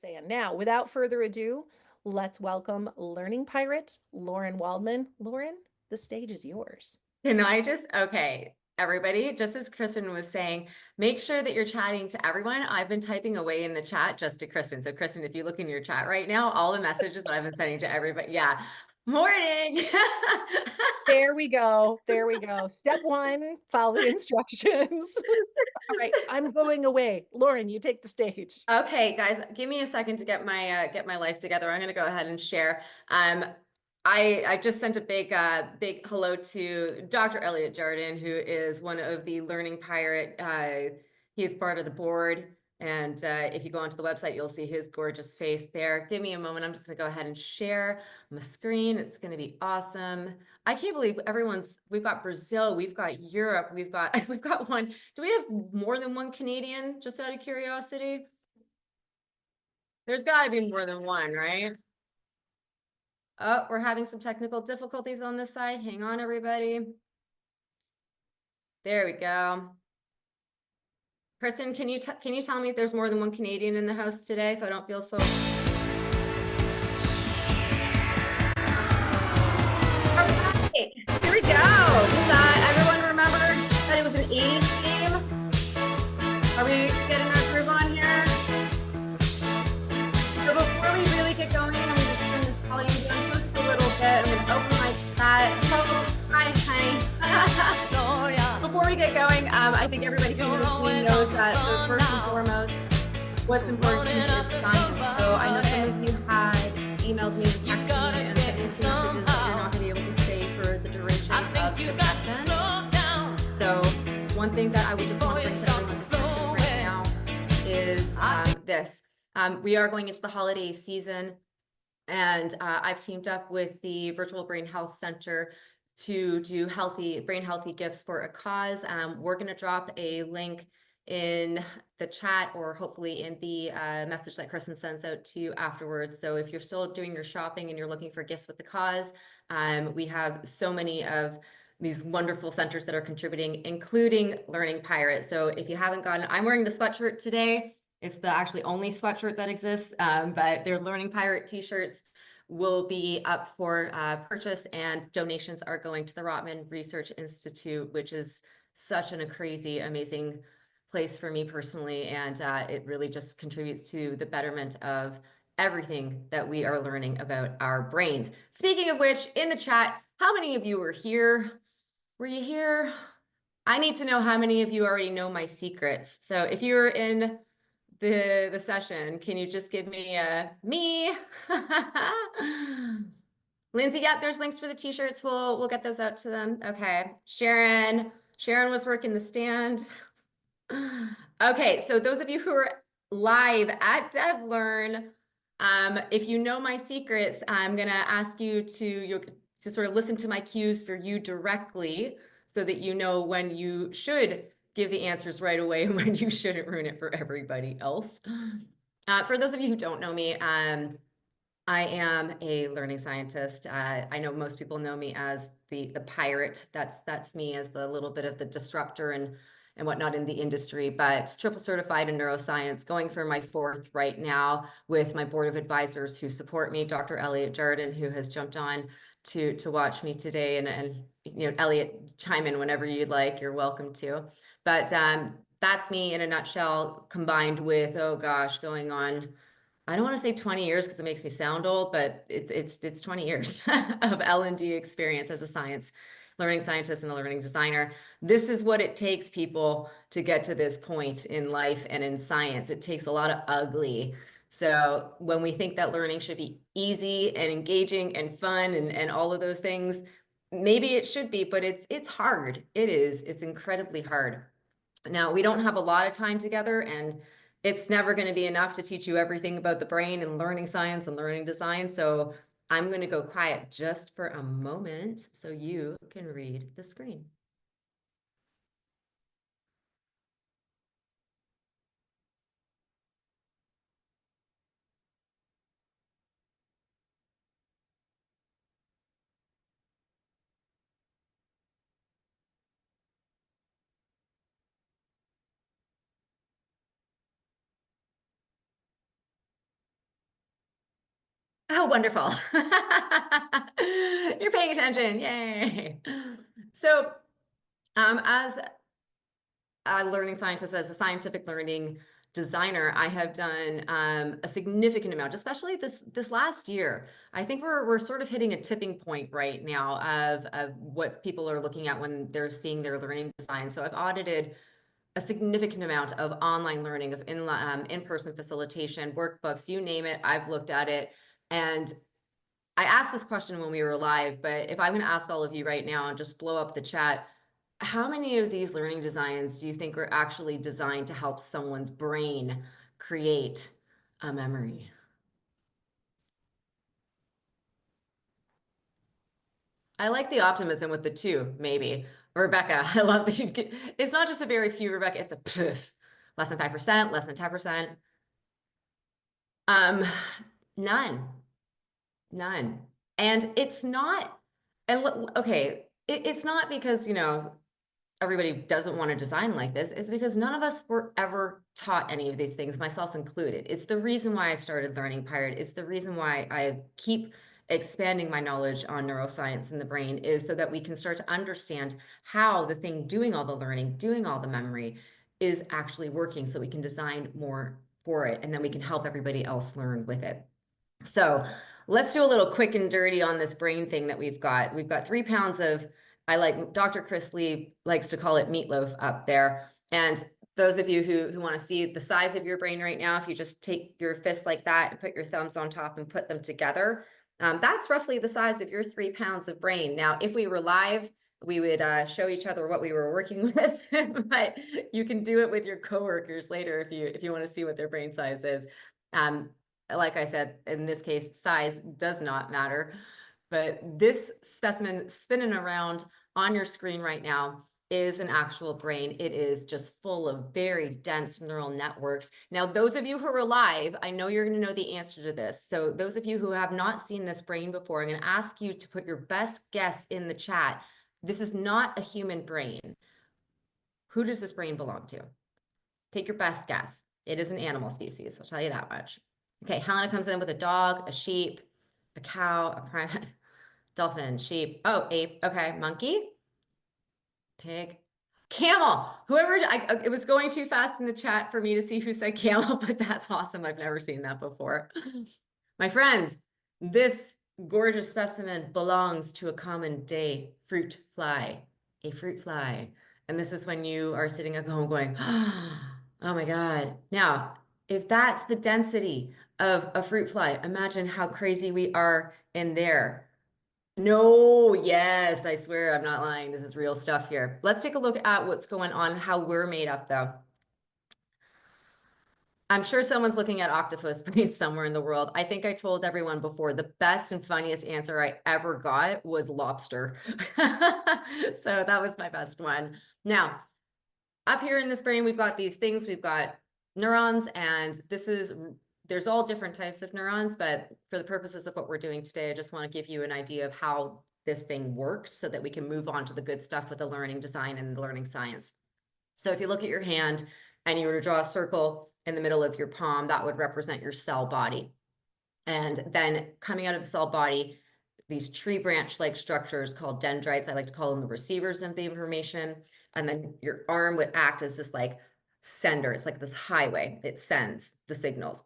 saying. Now, without further ado, let's welcome learning pirate, Lauren Waldman. Lauren, the stage is yours. Can I just, okay, everybody, just as Kristen was saying, make sure that you're chatting to everyone. I've been typing away in the chat just to Kristen. So Kristen, if you look in your chat right now, all the messages that I've been sending to everybody, yeah. Morning. There we go. There we go. Step one, follow the instructions. All right, I'm going away. Lauren, you take the stage. Okay, guys, give me a second to get my life together. I'm going to go ahead and share. I just sent a big hello to Dr. Elliot Jardin, who is one of the Learning Pirate. He is part of the board, and if you go onto the website, you'll see his gorgeous face there. Give me a moment. I'm just going to go ahead and share my screen. It's going to be awesome. I can't believe we've got Brazil, we've got Europe, we've got we've got one. Do we have more than one Canadian, just out of curiosity? There's got to be more than one, right? Oh, we're having some technical difficulties on this side. Hang on, everybody. There we go. Kristen, can you tell me if there's more than one Canadian in the house today, so I don't feel so... All right, here we go. Does everyone remember that it was an 80s theme? Are we getting our groove on here? So before we really get going, I'm just turn this volume down just a little bit. I'm going to open my chat. Hello, hi, honey. Before we get going, I think everybody who knows that first and foremost, what's important to me is science. So I know some of you had emailed me and texted me and sent me messages that you're not going to be able to stay for the duration of the session. So one thing that I would just want to bring to everyone's attention right now is this. We are going into the holiday season, and I've teamed up with the Virtual Brain Health Center to do brain healthy gifts for a cause. We're going to drop a link in the chat, or hopefully in the message that Kristen sends out to you afterwards. So if you're still doing your shopping and you're looking for gifts with the cause, we have so many of these wonderful centers that are contributing, including Learning Pirate. So if you haven't gotten, I'm wearing the sweatshirt today. It's the actually only sweatshirt that exists, but their Learning Pirate t-shirts will be up for purchase, and donations are going to the Rotman Research Institute, which is such a crazy, amazing place for me personally. And it really just contributes to the betterment of everything that we are learning about our brains. Speaking of which, in the chat, how many of you were here? Were you here? I need to know how many of you already know my secrets. So if you're in the session, can you just give me a me? Lindsay, yeah, there's links for the t-shirts. We'll get those out to them. Okay. Sharon was working the stand. Okay, so those of you who are live at DevLearn, if you know my secrets, I'm gonna ask you to sort of listen to my cues for you directly, so that you know when you should give the answers right away and when you shouldn't ruin it for everybody else. For those of you who don't know me, I am a learning scientist. I know most people know me as the pirate. That's me, as the little bit of the disruptor and whatnot in the industry, but triple certified in neuroscience, going for my fourth right now with my board of advisors who support me, Dr. Elliot Jardin, who has jumped on to watch me today, and you know, Elliot, chime in whenever you'd like, you're welcome to. But that's me in a nutshell, combined with, oh gosh, going on, I don't want to say 20 years because it makes me sound old, but it's 20 years of L&D experience as a learning scientist and a learning designer. This is what it takes, people, to get to this point in life and in science. It takes a lot of ugly. So when we think that learning should be easy and engaging and fun and all of those things, maybe it should be, but it's hard. It's incredibly hard. Now, we don't have a lot of time together, and it's never going to be enough to teach you everything about the brain and learning science and learning design. So I'm going to go quiet just for a moment so you can read the screen. Oh, wonderful. You're paying attention. Yay. So, as a learning scientist, as a scientific learning designer, I have done a significant amount, especially this last year. I think we're sort of hitting a tipping point right now of what people are looking at when they're seeing their learning design. So I've audited a significant amount of online learning, of in-person facilitation, workbooks, you name it. I've looked at it, and I asked this question when we were live, but if I'm going to ask all of you right now and just blow up the chat, how many of these learning designs do you think are actually designed to help someone's brain create a memory? I like the optimism with the two, maybe. Rebecca, I love that it's not just a very few, Rebecca, it's a poof, less than 5%, less than 10%. Um, none, none. And it's not, and okay, it's not because, everybody doesn't want to design like this. It's because none of us were ever taught any of these things, myself included. It's the reason why I started learning Pirate. It's the reason why I keep expanding my knowledge on neuroscience in the brain, is so that we can start to understand how the thing doing all the learning, doing all the memory is actually working, so we can design more for it, and then we can help everybody else learn with it. So let's do a little quick and dirty on this brain thing that we've got. We've got 3 pounds of, I like, Dr. Chris Lee likes to call it meatloaf up there. And those of you who want to see the size of your brain right now, if you just take your fist like that and put your thumbs on top and put them together, that's roughly the size of your 3 pounds of brain. Now, if we were live, we would show each other what we were working with, but you can do it with your coworkers later if you want to see what their brain size is. Like I said, in this case, size does not matter, but this specimen spinning around on your screen right now is an actual brain. It is just full of very dense neural networks. Now, those of you who are live, I know you're going to know the answer to this. So those of you who have not seen this brain before, I'm going to ask you to put your best guess in the chat. This is not a human brain. Who does this brain belong to? Take your best guess. It is an animal species, I'll tell you that much. Okay, Helena comes in with a dog, a sheep, a cow, a primate, dolphin, sheep. Oh, ape. Okay, monkey, pig, camel. Whoever, it was going too fast in the chat for me to see who said camel, but that's awesome. I've never seen that before. My friends, this gorgeous specimen belongs to a common day fruit fly, a fruit fly. And this is when you are sitting at home going, oh my God. Now, if that's the density of a fruit fly, imagine how crazy we are in there. No, yes, I swear I'm not lying. This is real stuff here. Let's take a look at what's going on, how we're made up though. I'm sure someone's looking at octopus brains somewhere in the world. I think I told everyone before, the best and funniest answer I ever got was lobster. So that was my best one. Now, up here in this brain, we've got these things. We've got neurons, and there's all different types of neurons, but for the purposes of what we're doing today, I just want to give you an idea of how this thing works so that we can move on to the good stuff with the learning design and the learning science. So if you look at your hand and you were to draw a circle in the middle of your palm, that would represent your cell body. And then coming out of the cell body, these tree branch-like structures called dendrites, I like to call them the receivers of the information. And then your arm would act as this like sender. It's like this highway. It sends the signals.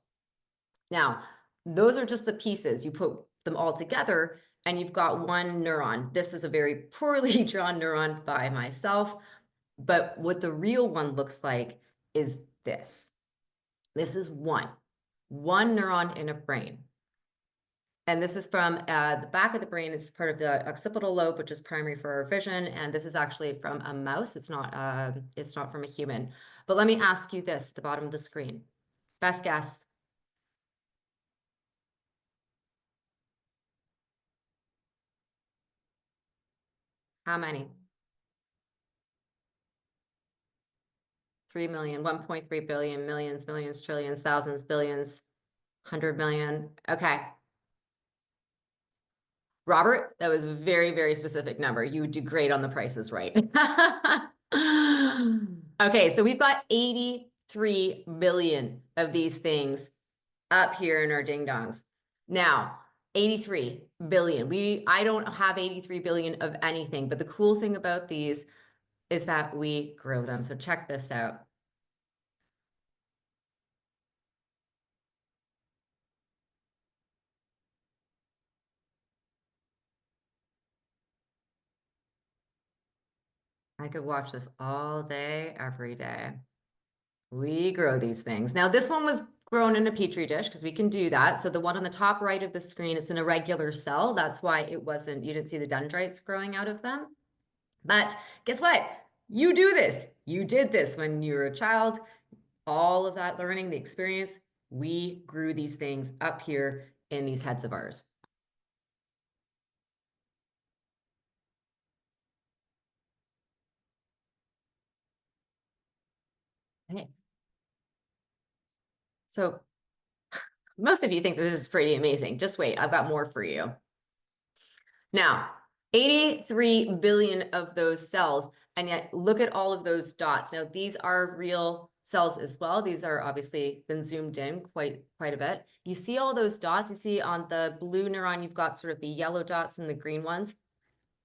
Now, those are just the pieces. You put them all together and you've got one neuron. This is a very poorly drawn neuron by myself. But what the real one looks like is this. This is one neuron in a brain. And this is from the back of the brain. It's part of the occipital lobe, which is primary for our vision. And this is actually from a mouse. It's not from a human. But let me ask you this, at the bottom of the screen. Best guess. How many? 3 million, 1.3 billion, millions, millions, trillions, thousands, billions, 100 million. Okay. Robert, that was a very, very specific number. You would do great on the prices, right? Okay, so we've got 83 billion of these things up here in our ding dongs. Now, 83 billion. I don't have 83 billion of anything, but the cool thing about these is that we grow them. So check this out. I could watch this all day, every day. We grow these things. Now, this one was grown in a petri dish because we can do that. So the one on the top right of the screen, it's an irregular cell. That's why you didn't see the dendrites growing out of them. But guess what? You do this. You did this when you were a child. All of that learning, the experience, we grew these things up here in these heads of ours. Okay. So most of you think that this is pretty amazing. Just wait, I've got more for you. Now, 83 billion of those cells, and yet look at all of those dots. Now, these are real cells as well. These are obviously been zoomed in quite a bit. You see all those dots. You see on the blue neuron, you've got sort of the yellow dots and the green ones.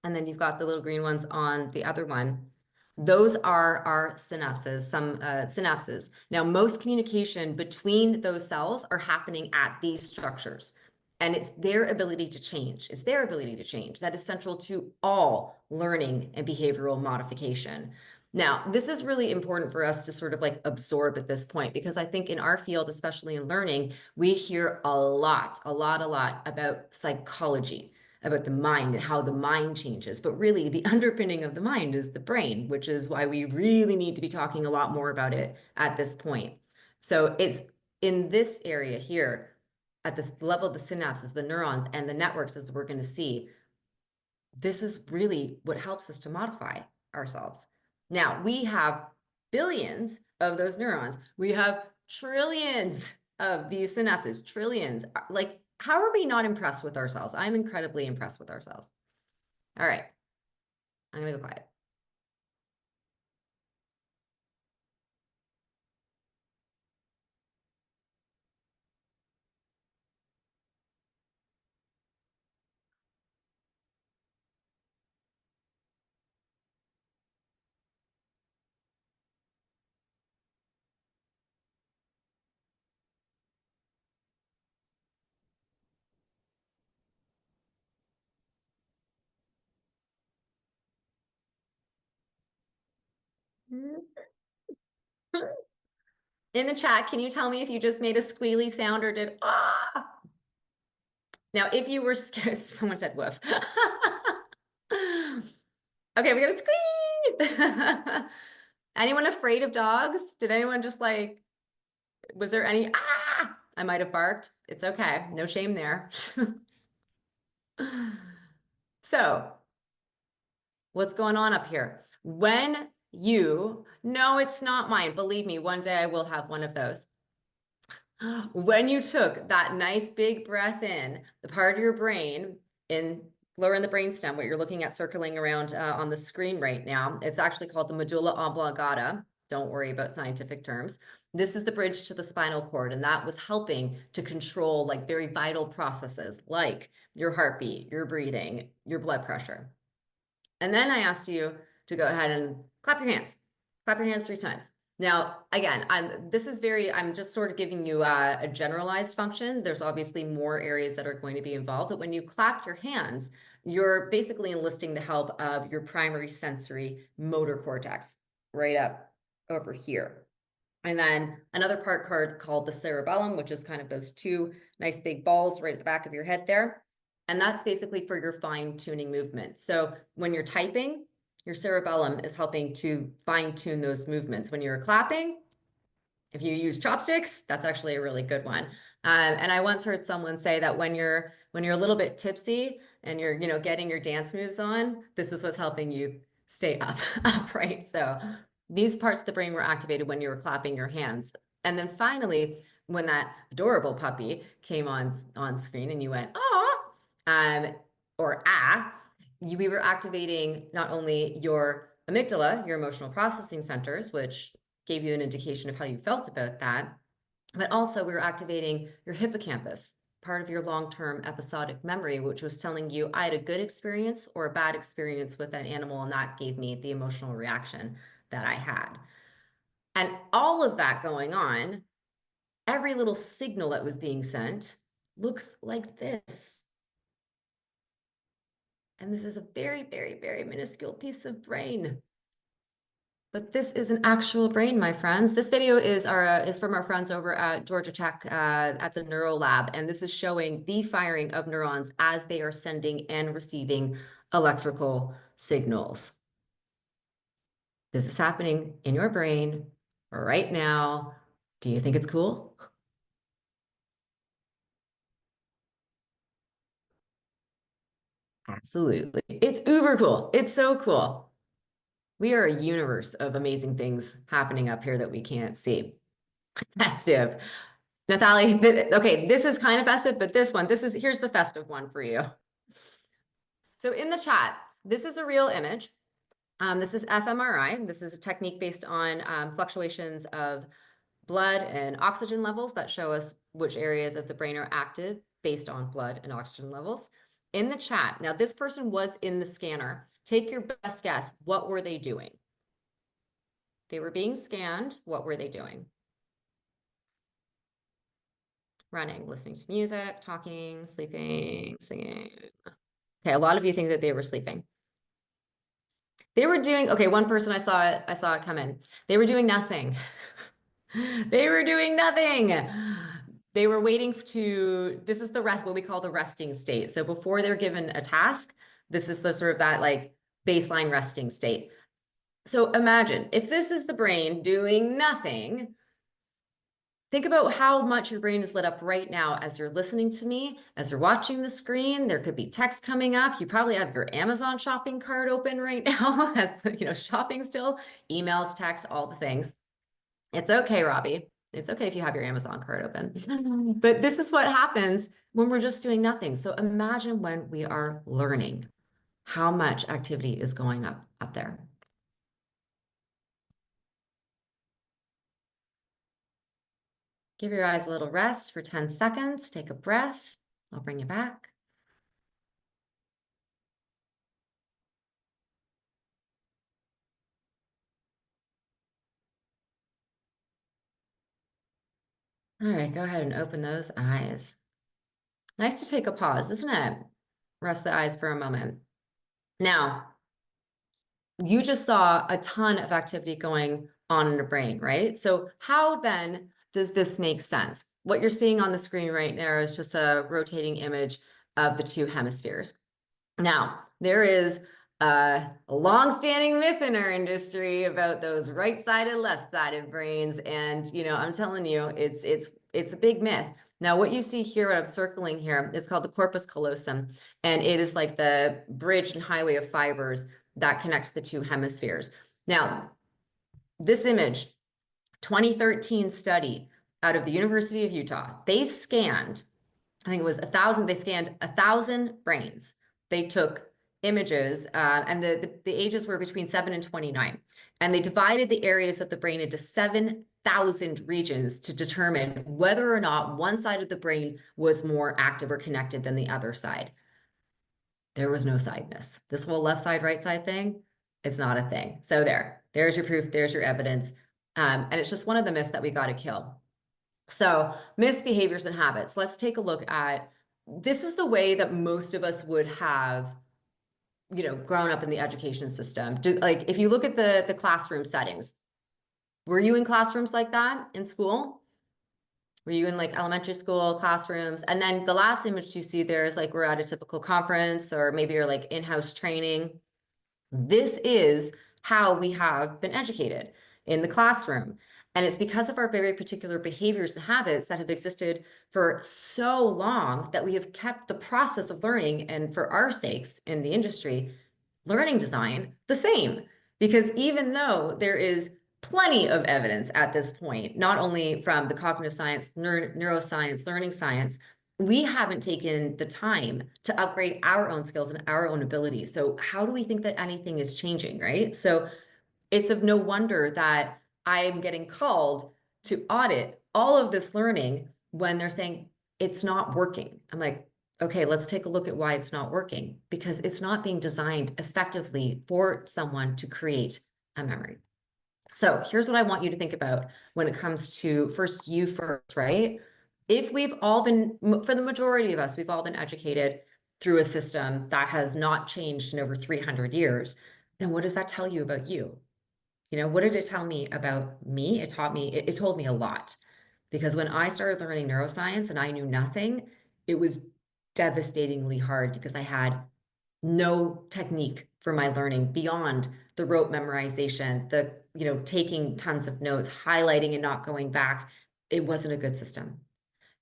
And then you've got the little green ones on the other one. Those are our synapses, some synapses. Now, most communication between those cells are happening at these structures. And it's their ability to change. It's their ability to change that is central to all learning and behavioral modification. Now, this is really important for us to sort of like absorb at this point, because I think in our field, especially in learning, we hear a lot about psychology, about the mind and how the mind changes. But really, the underpinning of the mind is the brain, which is why we really need to be talking a lot more about it at this point. So it's in this area here, at this level of the synapses, the neurons, and the networks, as we're going to see, this is really what helps us to modify ourselves. Now, we have billions of those neurons. We have trillions of these synapses, trillions. Like, how are we not impressed with ourselves? I'm incredibly impressed with ourselves. All right, I'm going to go quiet. In the chat, can you tell me if you just made a squealy sound or did ah? Now, if you were scared, someone said woof. Okay, we got a squeak. Anyone afraid of dogs? Did anyone just like, was there any ah? I might have barked. It's okay. No shame there. So, what's going on up here? When you, no, it's not mine. Believe me, one day I will have one of those. When you took that nice big breath in, the part of your brain lower in the brainstem, what you're looking at circling around on the screen right now, it's actually called the medulla oblongata. Don't worry about scientific terms. This is the bridge to the spinal cord, and that was helping to control like very vital processes like your heartbeat, your breathing, your blood pressure. And then I asked you to go ahead and clap your hands. Clap your hands 3 times. Now, again, I'm just sort of giving you a generalized function. There's obviously more areas that are going to be involved, but when you clap your hands, you're basically enlisting the help of your primary sensory motor cortex right up over here. And then another part called the cerebellum, which is kind of those 2 nice big balls right at the back of your head there. And that's basically for your fine-tuning movement. So when you're typing, your cerebellum is helping to fine-tune those movements. When you're clapping, if you use chopsticks, that's actually a really good one. And I once heard someone say that when you're a little bit tipsy and you're getting your dance moves on, this is what's helping you stay upright. So these parts of the brain were activated when you were clapping your hands. And then finally, when that adorable puppy came on screen and you went, "Aw," or "ah," we were activating not only your amygdala, your emotional processing centers, which gave you an indication of how you felt about that, but also we were activating your hippocampus, part of your long-term episodic memory, which was telling you I had a good experience or a bad experience with that animal, and that gave me the emotional reaction that I had. And all of that going on, every little signal that was being sent looks like this. And this is a very, very, very minuscule piece of brain. But this is an actual brain, my friends. This video is from our friends over at Georgia Tech at the Neural Lab, and this is showing the firing of neurons as they are sending and receiving electrical signals. This is happening in your brain right now. Do you think it's cool? Absolutely. It's uber cool. It's so cool. We are a universe of amazing things happening up here that we can't see. Festive. Natalie, okay, this is kind of festive, but here's the festive one for you. So in the chat, this is a real image. This is fMRI. This is a technique based on fluctuations of blood and oxygen levels that show us which areas of the brain are active based on blood and oxygen levels. In the chat, now this person was in the scanner. Take your best guess. What were they doing? They were being scanned. What were they doing? Running, listening to music, talking, sleeping, singing. Okay, a lot of you think that they were sleeping. They were doing, okay, one person I saw it come in. They were doing nothing. They were doing nothing. They were waiting this is the rest, what we call the resting state. So before they're given a task, this is the sort of that like baseline resting state. So imagine if this is the brain doing nothing, think about how much your brain is lit up right now as you're listening to me, as you're watching the screen. There could be text coming up. You probably have your Amazon shopping cart open right now, as shopping still, emails, texts, all the things. It's okay, Robbie. It's okay if you have your Amazon cart open. But this is what happens when we're just doing nothing. So imagine when we are learning, how much activity is going up there. Give your eyes a little rest for 10 seconds. Take a breath. I'll bring you back. All right, go ahead and open those eyes. Nice to take a pause, isn't it? Rest the eyes for a moment. Now, you just saw a ton of activity going on in the brain, right? So how then does this make sense? What you're seeing on the screen right now is just a rotating image of the two hemispheres. Now, there is a long-standing myth in our industry about those right-sided, left-sided brains, and I'm telling you, it's a big myth. Now, what you see here, what I'm circling here, it's called the corpus callosum, and it is like the bridge and highway of fibers that connects the two hemispheres. Now, this image, 2013 study out of the University of Utah, they scanned, I think it was 1,000, they scanned 1,000 brains. They took images, and the ages were between 7 and 29. And they divided the areas of the brain into 7,000 regions to determine whether or not one side of the brain was more active or connected than the other side. There was no sideness. This whole left side, right side thing, it's not a thing. So there's your proof, there's your evidence. And it's just one of the myths that we got to kill. So myths, behaviors, and habits. Let's take a look at, this is the way that most of us would have, grown up in the education system. Like if you look at the classroom settings, were you in classrooms like that in school? Were you in like elementary school classrooms? And then the last image you see there is like we're at a typical conference, or maybe you're like in-house training. This is how we have been educated in the classroom. And it's because of our very particular behaviors and habits that have existed for so long that we have kept the process of learning, and for our sakes in the industry, learning design, the same. Because even though there is plenty of evidence at this point, not only from the cognitive science, neuroscience, learning science, we haven't taken the time to upgrade our own skills and our own abilities. So how do we think that anything is changing, right? So it's of no wonder that I am getting called to audit all of this learning when they're saying, it's not working. I'm like, okay, let's take a look at why it's not working, because it's not being designed effectively for someone to create a memory. So here's what I want you to think about when it comes to first, you first, right? If we've all been, for the majority of us, we've all been educated through a system that has not changed in over 300 years, then what does that tell you about you? You know, what did it tell me about me? It taught me, it told me a lot. Because when I started learning neuroscience and I knew nothing, it was devastatingly hard because I had no technique for my learning beyond the rote memorization, the, taking tons of notes, highlighting and not going back. It wasn't a good system.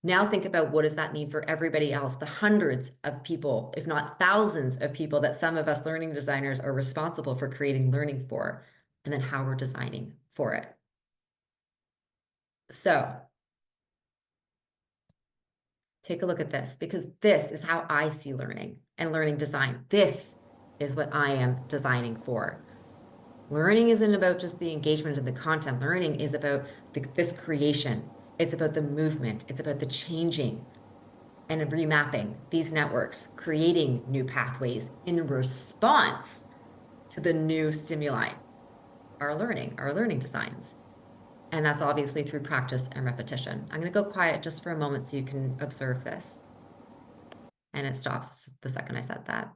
Now think about, what does that mean for everybody else, the hundreds of people, if not thousands of people that some of us learning designers are responsible for creating learning for, and then how we're designing for it. So take a look at this, because this is how I see learning and learning design. This is what I am designing for. Learning isn't about just the engagement of the content. Learning is about this creation. It's about the movement. It's about the changing and remapping these networks, creating new pathways in response to the new stimuli, our learning designs. And that's obviously through practice and repetition. I'm going to go quiet just for a moment so you can observe this. And it stops the second I said that.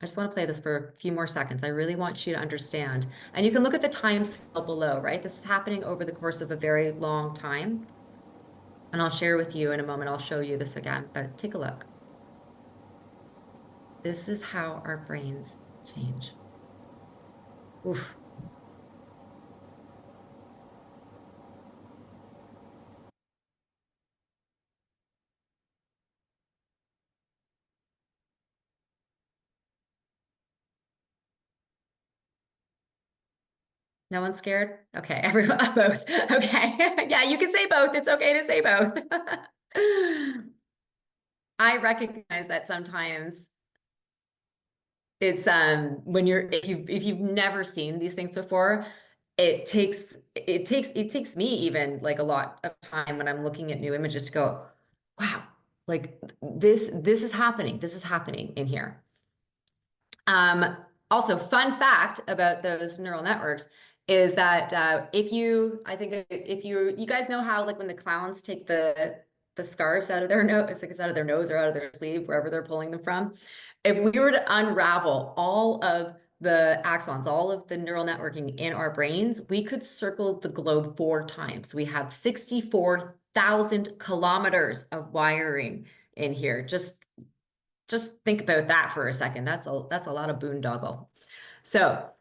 I just want to play this for a few more seconds. I really want you to understand. And you can look at the time scale below, right? This is happening over the course of a very long time. And I'll share with you in a moment. I'll show you this again, but take a look. This is how our brains change. Oof. No one's scared? Okay, everyone, both. Okay, yeah, you can say both. It's okay to say both. I recognize that sometimes it's when you're, if you've never seen these things before, it takes me even like a lot of time when I'm looking at new images to go, wow, like this is happening. This is happening in here. Also, fun fact about those neural networks is that if you guys know how, like, when the clowns take the scarves out of their nose, it's like it's out of their nose or out of their sleeve, wherever they're pulling them from. If we were to unravel all of the axons, all of the neural networking in our brains, we could circle the globe 4 times. We have 64,000 kilometers of wiring in here. Just think about that for a second. That's a lot of boondoggle. So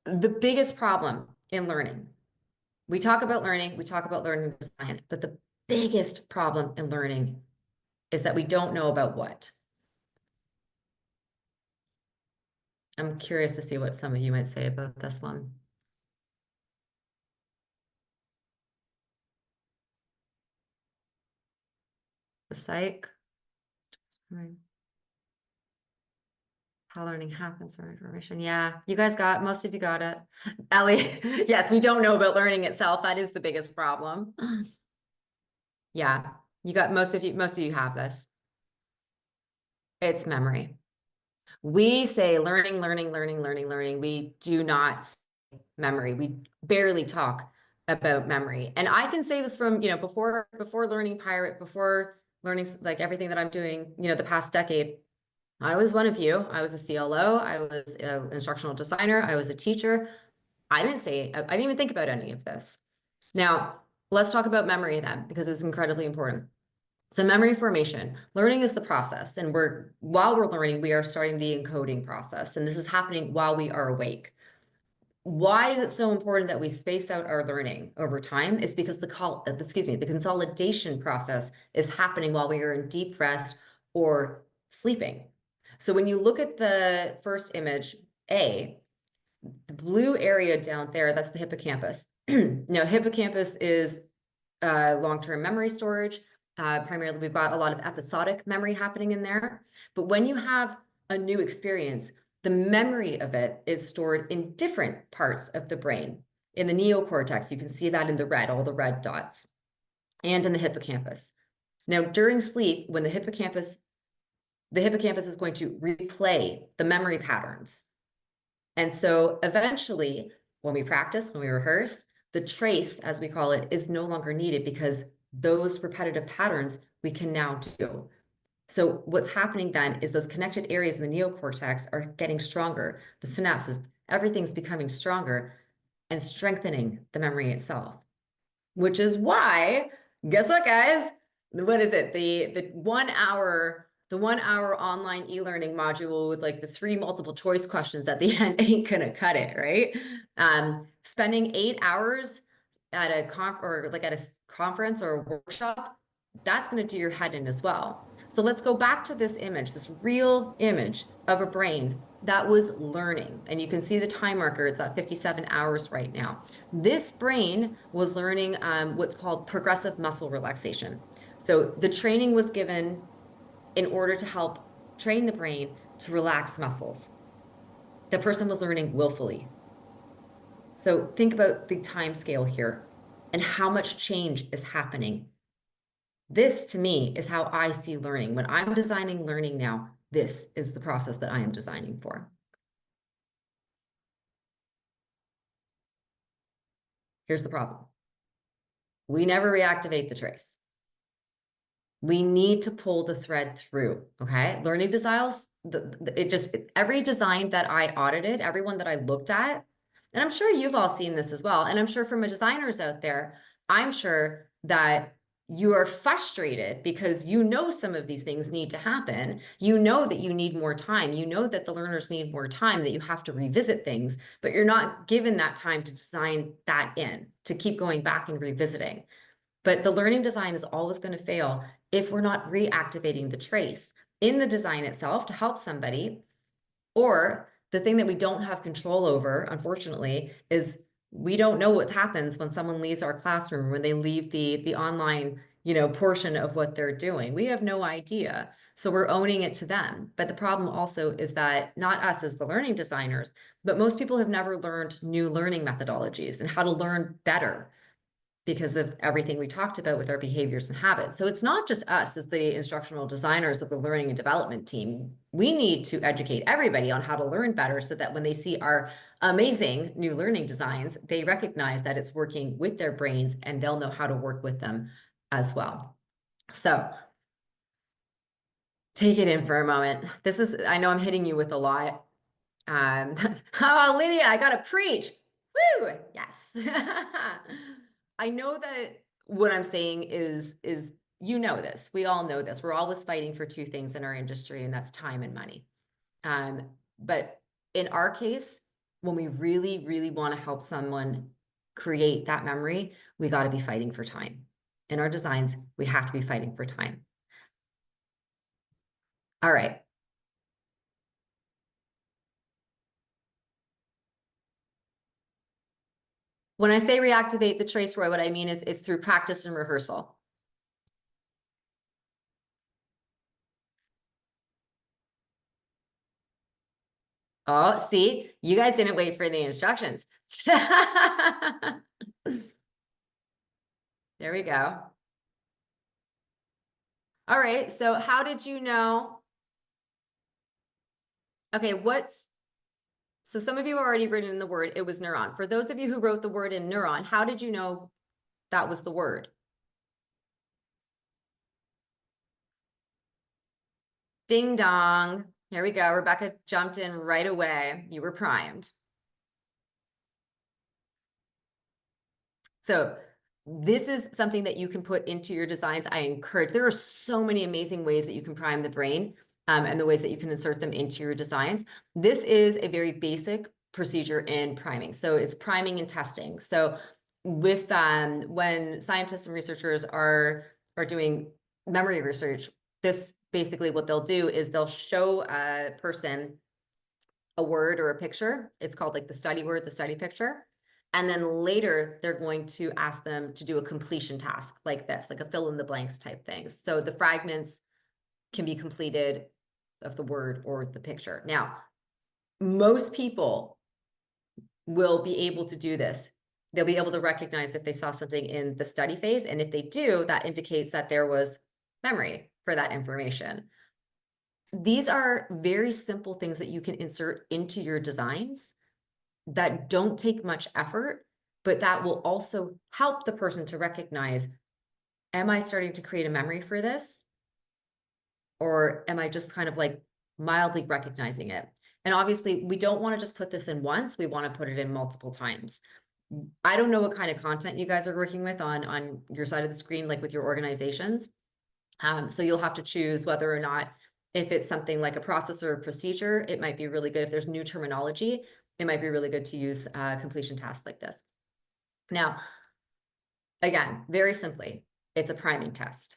the biggest problem in learning, we talk about learning design, but the biggest problem in learning is that we don't know about what. I'm curious to see what some of you might say about this one. The psych. Right. How learning happens for information. Yeah, you guys most of you got it. Ellie, yes, we don't know about learning itself. That is the biggest problem. Yeah, you got most of you have this. It's memory. We say learning. We do not say memory. We barely talk about memory. And I can say this from, before learning Pirate, before learning like everything that I'm doing, the past decade. I was one of you. I was a CLO. I was an instructional designer. I was a teacher. I didn't even think about any of this. Now, let's talk about memory then, because it's incredibly important. So memory formation, learning is the process. And while we're learning, we are starting the encoding process. And this is happening while we are awake. Why is it so important that we space out our learning over time? It's because the consolidation process is happening while we are in deep rest or sleeping. So when you look at the first image, A, the blue area down there, that's the hippocampus. Now, hippocampus is long-term memory storage. Primarily, we've got a lot of episodic memory happening in there. But when you have a new experience, the memory of it is stored in different parts of the brain. In the neocortex, you can see that in the red, all the red dots, and in the hippocampus. Now, during sleep, when the hippocampus is going to replay the memory patterns. And so eventually, when we practice, when we rehearse, the trace, as we call it, is no longer needed because those repetitive patterns we can now do. So what's happening then is those connected areas in the neocortex are getting stronger. The synapses, everything's becoming stronger and strengthening the memory itself. Which is why, guess what, guys? What is it? The 1 hour online e-learning module with like the 3 multiple choice questions at the end ain't gonna cut it, right? Spending 8 hours at a conference or a workshop, that's gonna do your head in as well. So let's go back to this image, this real image of a brain that was learning. And you can see the time marker, it's at 57 hours right now. This brain was learning what's called progressive muscle relaxation. So the training was given in order to help train the brain to relax muscles. The person was learning willfully. So think about the time scale here and how much change is happening. This, to me, is how I see learning. When I'm designing learning now, this is the process that I am designing for. Here's the problem. We never reactivate the trace. We need to pull the thread through, okay? Learning designs, every design that I audited, everyone that I looked at, and I'm sure you've all seen this as well, and I'm sure from designers out there, I'm sure that you are frustrated because you know some of these things need to happen. You know that you need more time. You know that the learners need more time, that you have to revisit things, but you're not given that time to design that in, to keep going back and revisiting. But the learning design is always going to fail if we're not reactivating the trace in the design itself to help somebody. Or the thing that we don't have control over, unfortunately, is we don't know what happens when someone leaves our classroom, when they leave the online, portion of what they're doing. We have no idea. So we're owning it to them. But the problem also is that not us as the learning designers, but most people have never learned new learning methodologies and how to learn better, because of everything we talked about with our behaviors and habits. So it's not just us as the instructional designers of the learning and development team. We need to educate everybody on how to learn better so that when they see our amazing new learning designs, they recognize that it's working with their brains and they'll know how to work with them as well. So take it in for a moment. I know I'm hitting you with a lot. Oh, Lydia, I gotta preach. Woo! Yes. I know that what I'm saying is this. We all know this. We're always fighting for 2 things in our industry, and that's time and money. But in our case, when we really, really want to help someone create that memory, we got to be fighting for time. In our designs, we have to be fighting for time. All right. When I say reactivate the trace, Roy, what I mean is through practice and rehearsal. Oh, see, you guys didn't wait for the instructions. There we go. All right, so how did you know? Okay, so some of you have already written in the word, it was neuron. For those of you who wrote the word in neuron, how did you know that was the word? Ding dong. Here we go. Rebecca jumped in right away. You were primed. So this is something that you can put into your designs. I encourage, there are so many amazing ways that you can prime the brain and the ways that you can insert them into your designs. This is a very basic procedure in priming. So it's priming and testing. So with when scientists and researchers are doing memory research, this basically what they'll do is they'll show a person a word or a picture. It's called like the study word, the study picture. And then later they're going to ask them to do a completion task like this, like a fill in the blanks type thing. So the fragments can be completed of the word or the picture. Now, most people will be able to do this. They'll be able to recognize if they saw something in the study phase. And if they do, that indicates that there was memory for that information. These are very simple things that you can insert into your designs that don't take much effort, but that will also help the person to recognize, am I starting to create a memory for this? Or am I just kind of like mildly recognizing it? And obviously, we don't want to just put this in once. We want to put it in multiple times. I don't know what kind of content you guys are working with on your side of the screen, like with your organizations. So you'll have to choose whether or not, if it's something like a process or a procedure, it might be really good. If there's new terminology, it might be really good to use completion tasks like this. Now, again, very simply, it's a priming test.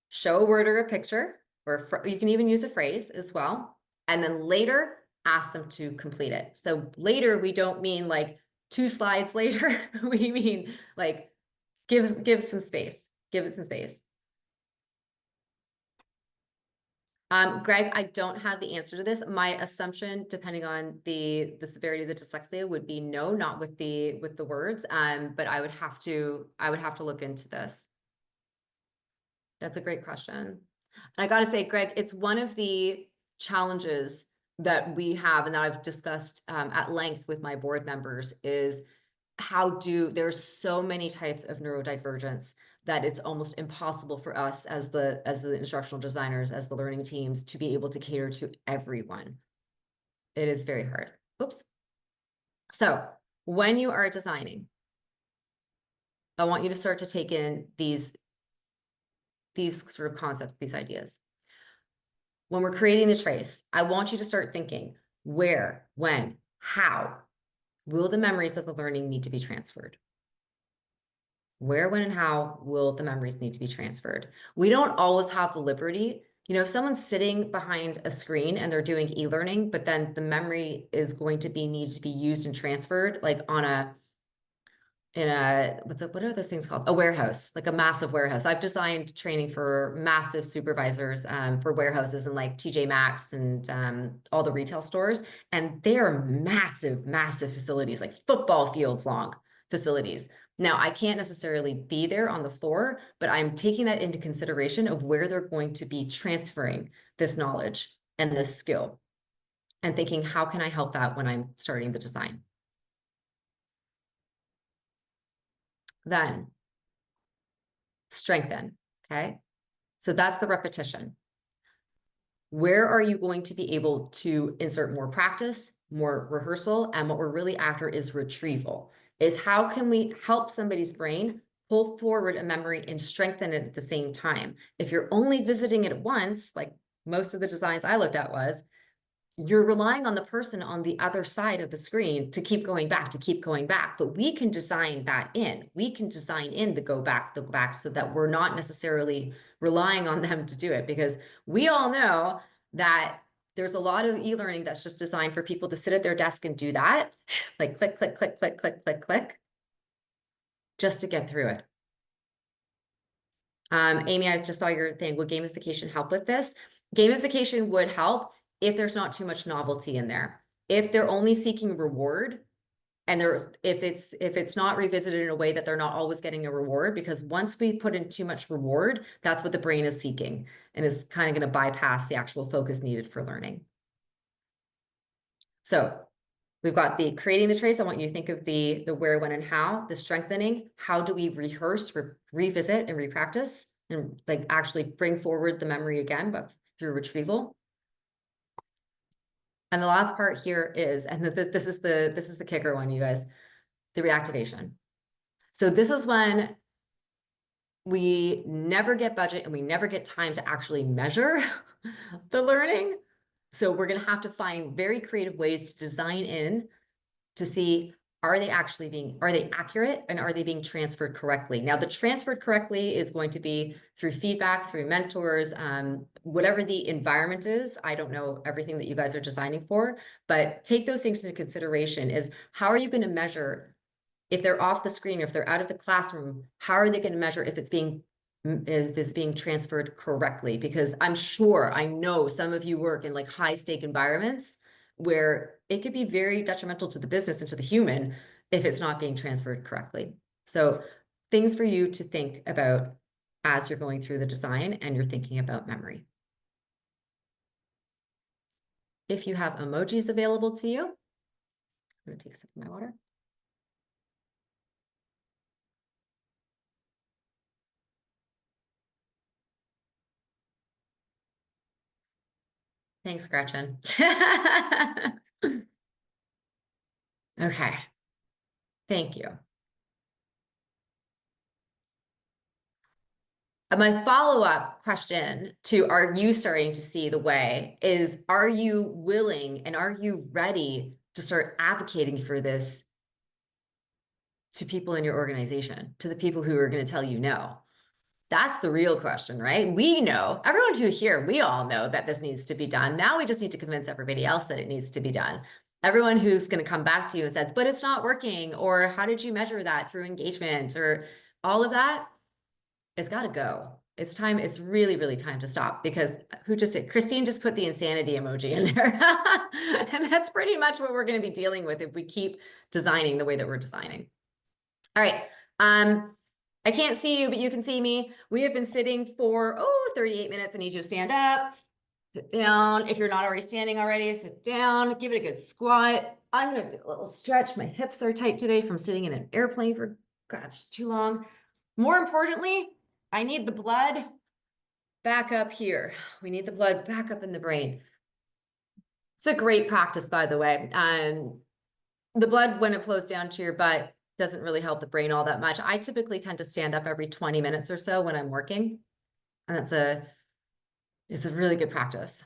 Show a word or a picture, or you can even use a phrase as well. And then later, ask them to complete it. So later, we don't mean like 2 slides later. We mean like give some space. Give it some space. Greg, I don't have the answer to this. My assumption, depending on the severity of the dyslexia, would be no, not with the words. But I would have to look into this. That's a great question. And I got to say, Greg, it's one of the challenges that we have and that I've discussed at length with my board members is there's so many types of neurodivergence that it's almost impossible for us as the instructional designers, as the learning teams, to be able to cater to everyone. It is very hard. Oops. So when you are designing, I want you to start to take in these sort of concepts, these ideas. When we're creating the trace, I want you to start thinking, where, when, how will the memories of the learning need to be transferred? Where, when, and how will the memories need to be transferred? We don't always have the liberty. You know, if someone's sitting behind a screen and they're doing e-learning, but then the memory is going to need to be used and transferred, like what are those things called? A warehouse, like a massive warehouse. I've designed training for massive supervisors for warehouses and like TJ Maxx and all the retail stores. And they are massive, massive facilities, like football fields long facilities. Now, I can't necessarily be there on the floor, but I'm taking that into consideration of where they're going to be transferring this knowledge and this skill and thinking, how can I help that when I'm starting the design? Then strengthen, okay? So that's the repetition. Where are you going to be able to insert more practice, more rehearsal? And what we're really after is retrieval, is how can we help somebody's brain pull forward a memory and strengthen it at the same time? If you're only visiting it once, like most of the designs I looked at was, you're relying on the person on the other side of the screen to keep going back, but we can design that in. We can design in the go back, so that we're not necessarily relying on them to do it, because we all know that there's a lot of e-learning that's just designed for people to sit at their desk and do that, like click, click, click, click, click, click, click, just to get through it. Amy, I just saw your thing. Would gamification help with this? Gamification would help if there's not too much novelty in there. If they're only seeking reward, and if it's not revisited in a way that they're not always getting a reward, because once we put in too much reward, that's what the brain is seeking and is kind of going to bypass the actual focus needed for learning. So we've got the creating the trace. I want you to think of the where, when, and how. The strengthening. How do we rehearse, revisit, and repractice, and like actually bring forward the memory again, but through retrieval. And the last part here is, and this is the kicker one, you guys, the reactivation. So this is when we never get budget and we never get time to actually measure the learning. So we're going to have to find very creative ways to design in to see, are they accurate, and are they being transferred correctly? Now, the transferred correctly is going to be through feedback, through mentors, whatever the environment is. I don't know everything that you guys are designing for, but take those things into consideration. Is how are you going to measure if they're off the screen, or if they're out of the classroom? How are they going to measure if it's being transferred correctly? Because I know some of you work in like high stake environments where it could be very detrimental to the business and to the human if it's not being transferred correctly. So things for you to think about as you're going through the design and you're thinking about memory. If you have emojis available to you, I'm going to take a sip of my water. Thanks, Gretchen. Okay. Thank you. My follow-up question to are you starting to see the way is, are you willing and are you ready to start advocating for this to people in your organization, to the people who are going to tell you no? That's the real question, right? We know, everyone who here, we all know that this needs to be done. Now we just need to convince everybody else that it needs to be done. Everyone who's going to come back to you and says, but it's not working, or how did you measure that through engagement, or all of that, it's got to go. It's time. It's really, really time to stop, because Christine just put the insanity emoji in there. And that's pretty much what we're going to be dealing with if we keep designing the way that we're designing. All right. I can't see you, but you can see me. We have been sitting for, 38 minutes. I need you to stand up, sit down. If you're not already standing already, sit down, give it a good squat. I'm going to do a little stretch. My hips are tight today from sitting in an airplane for, gosh, too long. More importantly, I need the blood back up here. We need the blood back up in the brain. It's a great practice, by the way. The blood, when it flows down to your butt, doesn't really help the brain all that much. I typically tend to stand up every 20 minutes or so when I'm working. And it's a really good practice.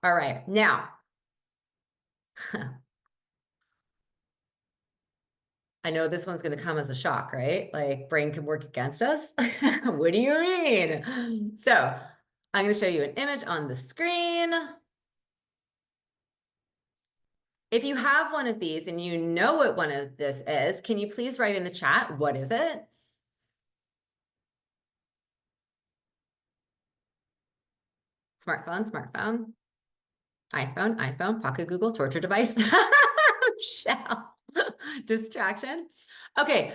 All right, now. I know this one's going to come as a shock, right? Like, brain can work against us. What do you mean? So I'm going to show you an image on the screen. If you have one of these and you know what one of this is, can you please write in the chat, what is it? Smartphone, iPhone, Pocket Google, torture device, shell, distraction. Okay,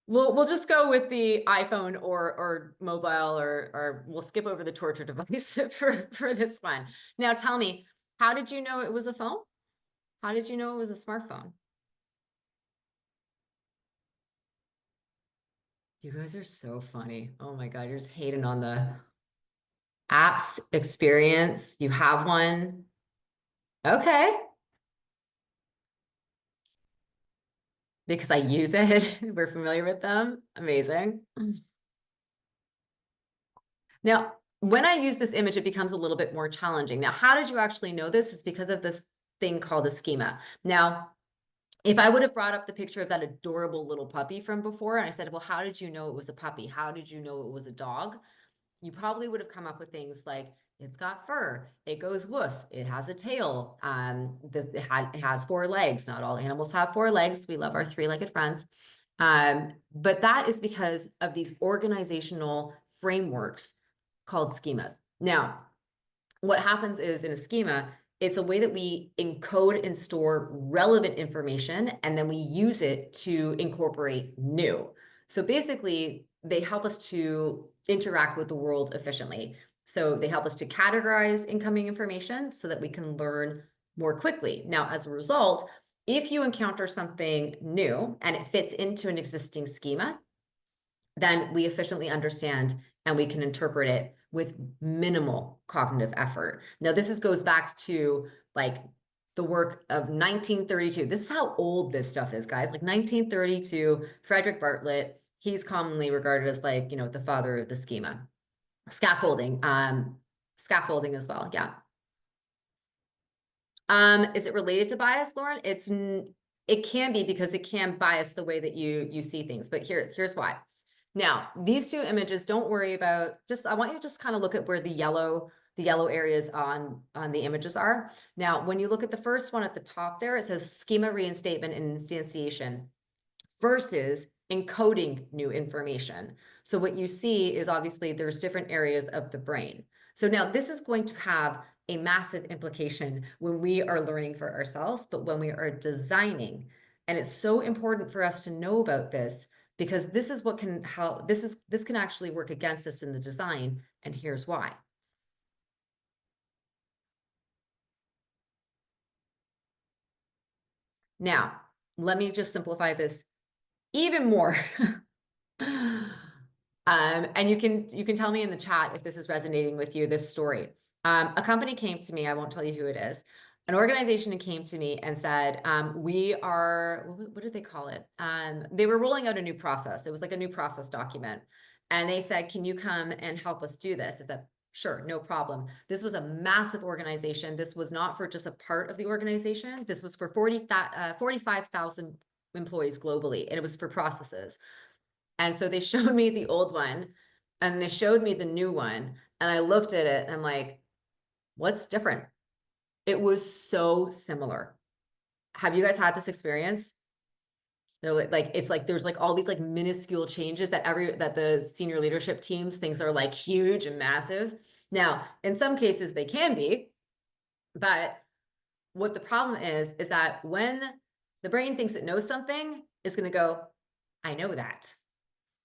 we'll just go with the iPhone or mobile, or we'll skip over the torture device for this one. Now tell me, how did you know it was a phone? How did you know it was a smartphone? You guys are so funny. Oh my God, you're just hating on the apps experience. You have one. Okay. Because I use it. We're familiar with them. Amazing. Now, when I use this image, it becomes a little bit more challenging. Now, how did you actually know this? It's because of this thing called a schema. Now, if I would have brought up the picture of that adorable little puppy from before, and I said, well, how did you know it was a puppy? How did you know it was a dog? You probably would have come up with things like, it's got fur, it goes woof, it has a tail, it has 4 legs. Not all animals have 4 legs. We love our 3-legged friends. But that is because of these organizational frameworks called schemas. Now, what happens is, in a schema, it's a way that we encode and store relevant information, and then we use it to incorporate new. So basically, they help us to interact with the world efficiently. So they help us to categorize incoming information so that we can learn more quickly. Now, as a result, if you encounter something new and it fits into an existing schema, then we efficiently understand and we can interpret it with minimal cognitive effort. Now, this goes back to like the work of 1932. This is how old this stuff is, guys. Like 1932, Frederick Bartlett, he's commonly regarded as, like, the father of the schema. Scaffolding as well, yeah. Is it related to bias, Lauren? It can be, because it can bias the way that you see things, but here's why. Now, these 2 images, don't worry about, I want you to just kind of look at where the yellow areas on the images are. Now, when you look at the first one at the top there, it says schema reinstatement and instantiation. First is encoding new information. So what you see is, obviously, there's different areas of the brain. So now this is going to have a massive implication when we are learning for ourselves, but when we are designing. And it's so important for us to know about this, because this is what can help. This can actually work against us in the design, and here's why. Now, let me just simplify this even more. And you can tell me in the chat if this is resonating with you, this story. A company came to me, I won't tell you who it is. An organization came to me and said, we are, what did they call it? They were rolling out a new process. It was like a new process document. And they said, can you come and help us do this? I said, sure, no problem. This was a massive organization. This was not for just a part of the organization. This was for 45,000 employees globally, and it was for processes. And so they showed me the old one and they showed me the new one. And I looked at it and I'm like, what's different? It was so similar. Have you guys had this experience? They're like, it's like there's like all these like minuscule changes that the senior leadership teams thinks are like huge and massive. Now, in some cases they can be, but what the problem is that when the brain thinks it knows something, it's going to go, I know that,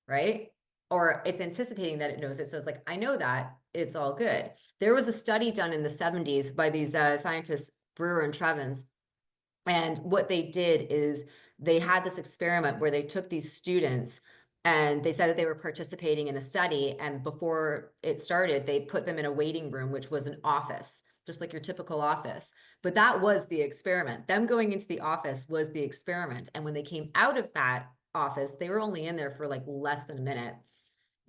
right? Or it's anticipating that it knows it. So it's like, I know that, it's all good. There was a study done in the 70s by these scientists, Brewer and Trevins. And what they did is they had this experiment where they took these students and they said that they were participating in a study. And before it started, they put them in a waiting room, which was an office, just like your typical office. But that was the experiment. Them going into the office was the experiment. And when they came out of that office, they were only in there for like less than a minute.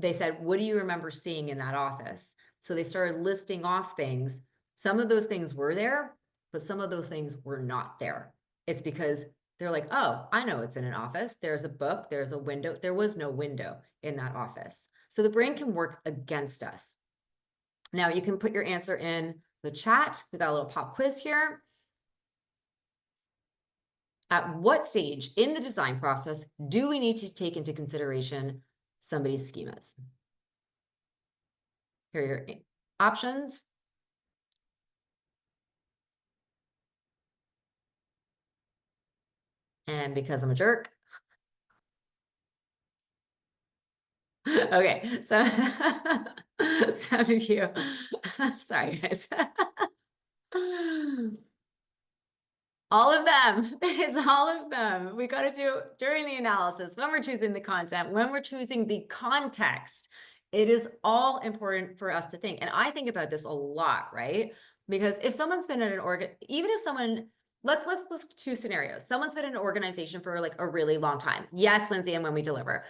They said, what do you remember seeing in that office? So they started listing off things. Some of those things were there, but some of those things were not there. It's because they're like, oh, I know it's in an office. There's a book, there's a window. There was no window in that office. So the brain can work against us. Now you can put your answer in the chat. We got a little pop quiz here. At what stage in the design process do we need to take into consideration somebody's schemas? Here are your options. And because I'm a jerk. Okay, so some of you, sorry guys. All of them, it's all of them. We got to do during the analysis, when we're choosing the content, when we're choosing the context, it is all important for us to think. And I think about this a lot, right? Because if someone's been in an even if someone, let's two scenarios. Someone's been in an organization for like a really long time. Yes, Lindsay, and when we deliver.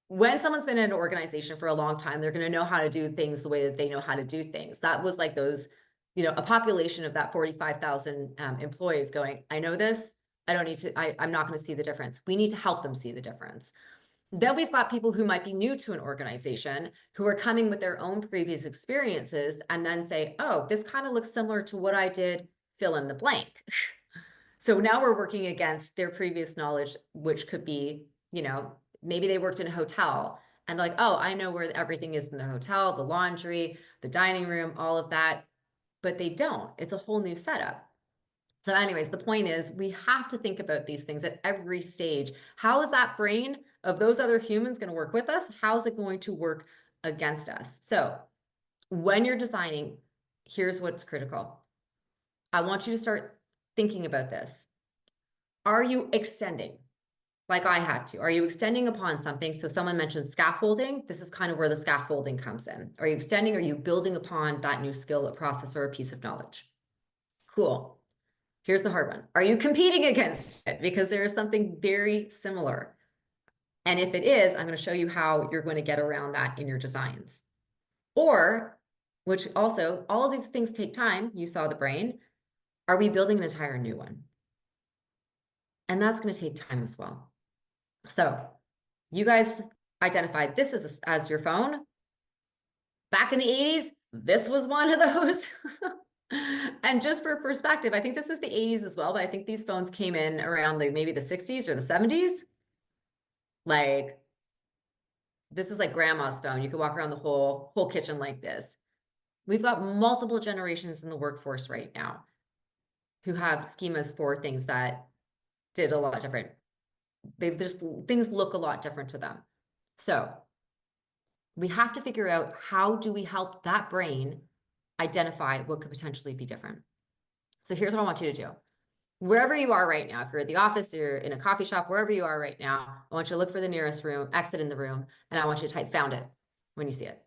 When someone's been in an organization for a long time, they're going to know how to do things the way that they know how to do things. That was like those, you know, a population of that 45,000 employees going, I know this, I don't need to, I'm not going to see the difference. We need to help them see the difference. Then we've got people who might be new to an organization who are coming with their own previous experiences and then say, oh, this kind of looks similar to what I did, fill in the blank. So now we're working against their previous knowledge, which could be, you know, maybe they worked in a hotel and like, oh, I know where everything is in the hotel, the laundry, the dining room, all of that, but they don't. It's a whole new setup. So anyways, the point is we have to think about these things at every stage. How is that brain of those other humans going to work with us? How's it going to work against us? So when you're designing, here's what's critical. I want you to start thinking about this. Are you extending? Like I had to. Are you extending upon something? So someone mentioned scaffolding. This is kind of where the scaffolding comes in. Are you extending? Are you building upon that new skill, a process, or a piece of knowledge? Cool. Here's the hard one. Are you competing against it? Because there is something very similar. And if it is, I'm going to show you how you're going to get around that in your designs. Or, which also, all of these things take time. You saw the brain. Are we building an entire new one? And that's going to take time as well. So you guys identified this as your phone. Back in the 80s, this was one of those. And just for perspective, I think this was the 80s as well, but I think these phones came in around maybe the 60s or the 70s. Like, this is like grandma's phone. You could walk around the whole kitchen like this. We've got multiple generations in the workforce right now who have schemas for things that did a lot different. things look a lot different to them. So we have to figure out, how do we help that brain identify what could potentially be different? So here's what I want you to do. Wherever you are right now, if you're at the office, you're in a coffee shop, wherever you are right now, I want you to look for the nearest room, exit in the room, and I want you to type "found it" when you see it.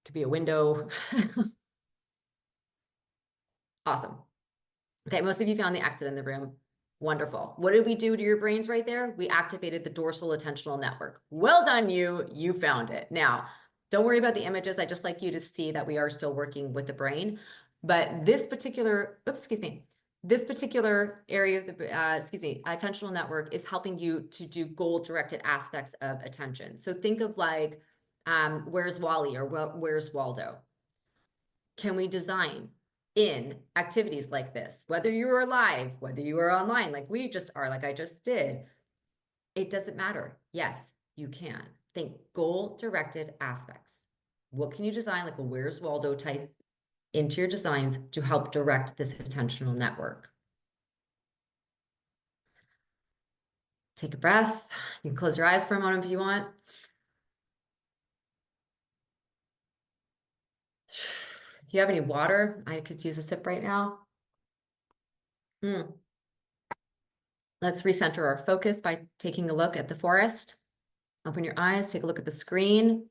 Could be a window. Awesome. Okay, most of you found the exit in the room. Wonderful. What did we do to your brains right there? We activated the dorsal attentional network. Well done, you found it. Now, don't worry about the images. I just like you to see that we are still working with the brain. But this particular, this particular area of the, attentional network is helping you to do goal-directed aspects of attention. So think of like, where's Wally or where's Waldo? Can we design in activities like this, whether you are live, whether you are online, like we just are, like I just did, it doesn't matter. Yes, you can. Think goal-directed aspects. What can you design, like a Where's Waldo type, into your designs to help direct this attentional network? Take a breath. You can close your eyes for a moment if you want. If you have any water, I could use a sip right now. Let's recenter our focus by taking a look at the forest. Open your eyes, take a look at the screen.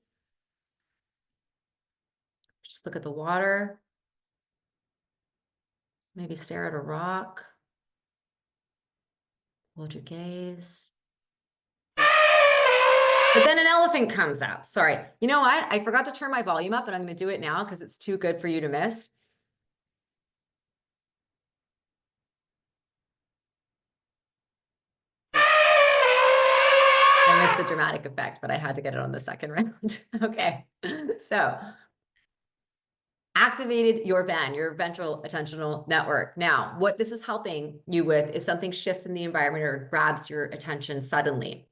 Just look at the water. Maybe stare at a rock. Hold your gaze. But then an elephant comes out. Sorry. You know what? I forgot to turn my volume up, and I'm going to do it now because it's too good for you to miss. I missed the dramatic effect, but I had to get it on the second round. Okay. So activated your VAN, your ventral attentional network. Now, what this is helping you with, if something shifts in the environment or grabs your attention suddenly.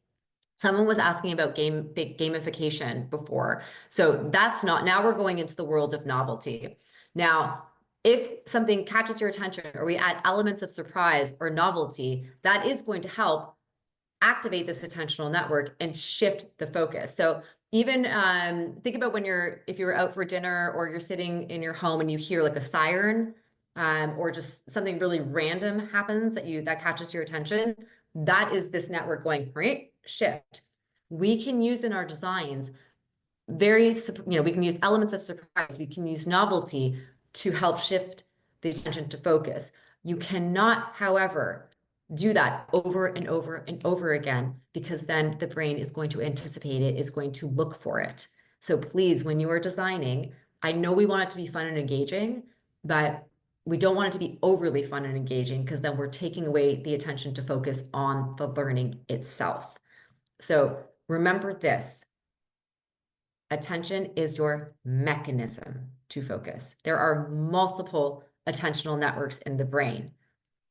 Someone was asking about big gamification before. So that's not, now we're going into the world of novelty. Now, if something catches your attention or we add elements of surprise or novelty, that is going to help activate this attentional network and shift the focus. So even think about if you're out for dinner or you're sitting in your home and you hear like a siren, or just something really random happens that catches your attention. That is this network going, right? Shift. We can use in our designs we can use elements of surprise. We can use novelty to help shift the attention to focus. You cannot, however, do that over and over and over again, because then the brain is going to anticipate it, is going to look for it. So please, when you are designing, I know we want it to be fun and engaging, but we don't want it to be overly fun and engaging, because then we're taking away the attention to focus on the learning itself. So remember this. Attention is your mechanism to focus. There are multiple attentional networks in the brain,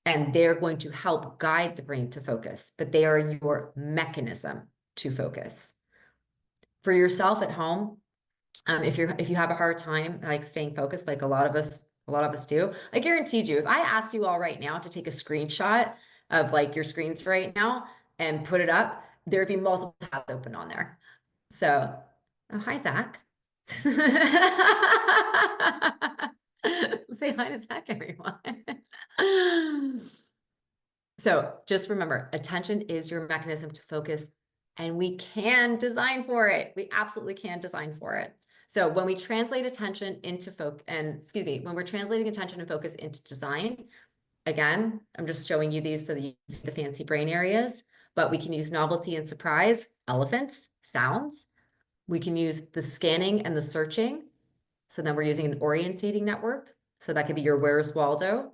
and they're going to help guide the brain to focus, but they are your mechanism to focus. For yourself at home, if you have a hard time like staying focused, like a lot of us do, I guaranteed you, if I asked you all right now to take a screenshot of like your screens right now and put it up, there'd be multiple tabs open on there. So, oh, hi, Zach. Say hi to Zach, everyone. So just remember, attention is your mechanism to focus, and we can design for it. We absolutely can design for it. So when we translate attention into when we're translating attention and focus into design, again, I'm just showing you these so that you see the fancy brain areas, but we can use novelty and surprise, elephants, sounds. We can use the scanning and the searching. So then we're using an orientating network. So that could be your Where's Waldo.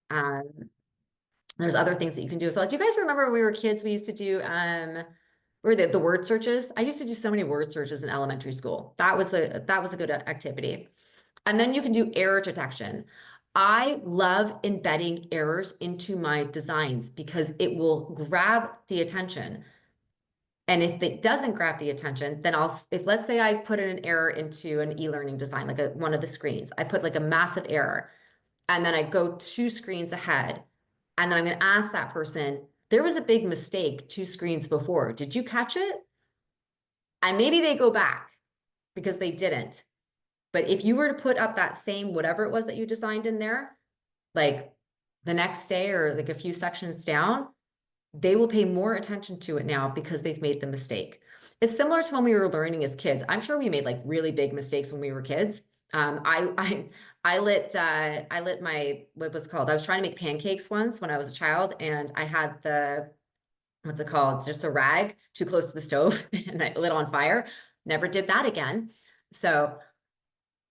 There's other things that you can do. So do you guys remember when we were kids, we used to do the word searches? I used to do so many word searches in elementary school. That was a good activity. And then you can do error detection. I love embedding errors into my designs because it will grab the attention. And if it doesn't grab the attention, then let's say I put in an error into an e-learning design, like one of the screens, I put like a massive error, and then I go 2 screens ahead, and then I'm going to ask that person, there was a big mistake 2 screens before. Did you catch it? And maybe they go back because they didn't. But if you were to put up that same whatever it was that you designed in there, like the next day or like a few sections down, they will pay more attention to it now because they've made the mistake. It's similar to when we were learning as kids. I'm sure we made like really big mistakes when we were kids. I lit my, what was it called? I was trying to make pancakes once when I was a child, and I had the, what's it called? Just a rag too close to the stove and I lit on fire. Never did that again. So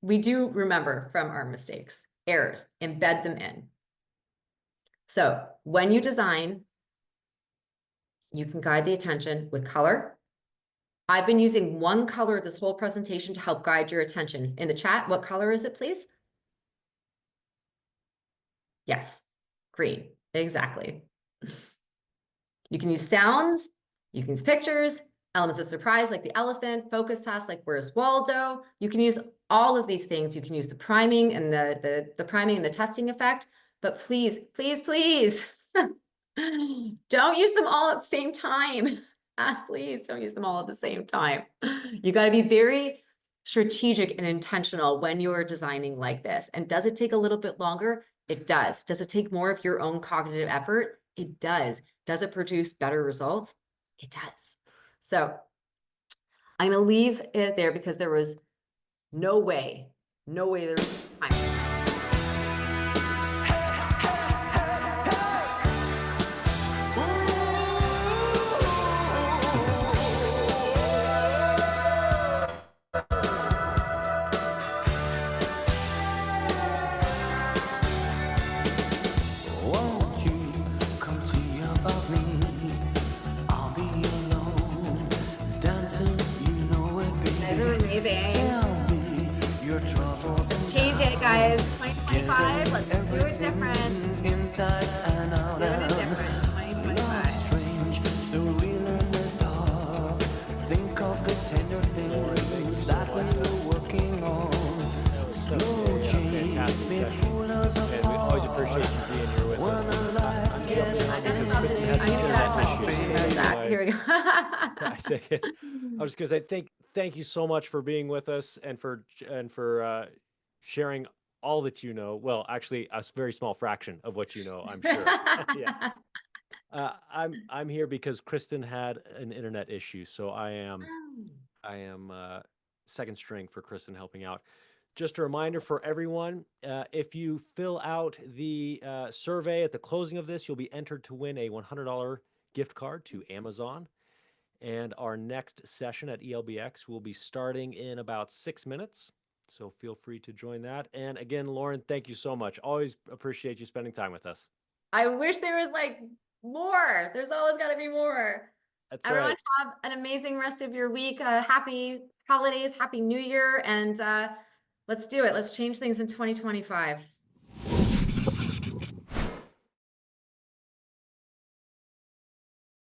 we do remember from our mistakes, errors, embed them in. So when you design, you can guide the attention with color. I've been using one color this whole presentation to help guide your attention. In the chat, what color is it, please? Yes, green, exactly. You can use sounds, you can use pictures, elements of surprise like the elephant, focus tasks like where's Waldo. You can use all of these things. You can use the priming and the priming and the testing effect, but please, please, please, don't use them all at the same time. Please don't use them all at the same time. You got to be very strategic and intentional when you're designing like this. And does it take a little bit longer? It does. Does it take more of your own cognitive effort? It does. Does it produce better results? It does. So I'm going to leave it there because there was no way there was time. Change it, guys. 2025, let's do it different. Doing it different. 2025. So real in the dark. Think of the tender things that we were working on. Slow change may pull us apart. We always appreciate you being here with us. Here we go. I was just gonna say thank you so much for being with us and for sharing all that you know. Well, actually, a very small fraction of what you know, I'm sure. Yeah. I'm here because Kristen had an internet issue, so I am second string for Kristen helping out. Just a reminder for everyone, if you fill out the survey at the closing of this, you'll be entered to win a $100 gift card to Amazon. And our next session at ELBX will be starting in about 6 minutes. So feel free to join that. And again, Lauren, thank you so much. Always appreciate you spending time with us. I wish there was like more. There's always got to be more. That's Everyone right. have an amazing rest of your week. Happy holidays, happy new year. And let's do it. Let's change things in 2025.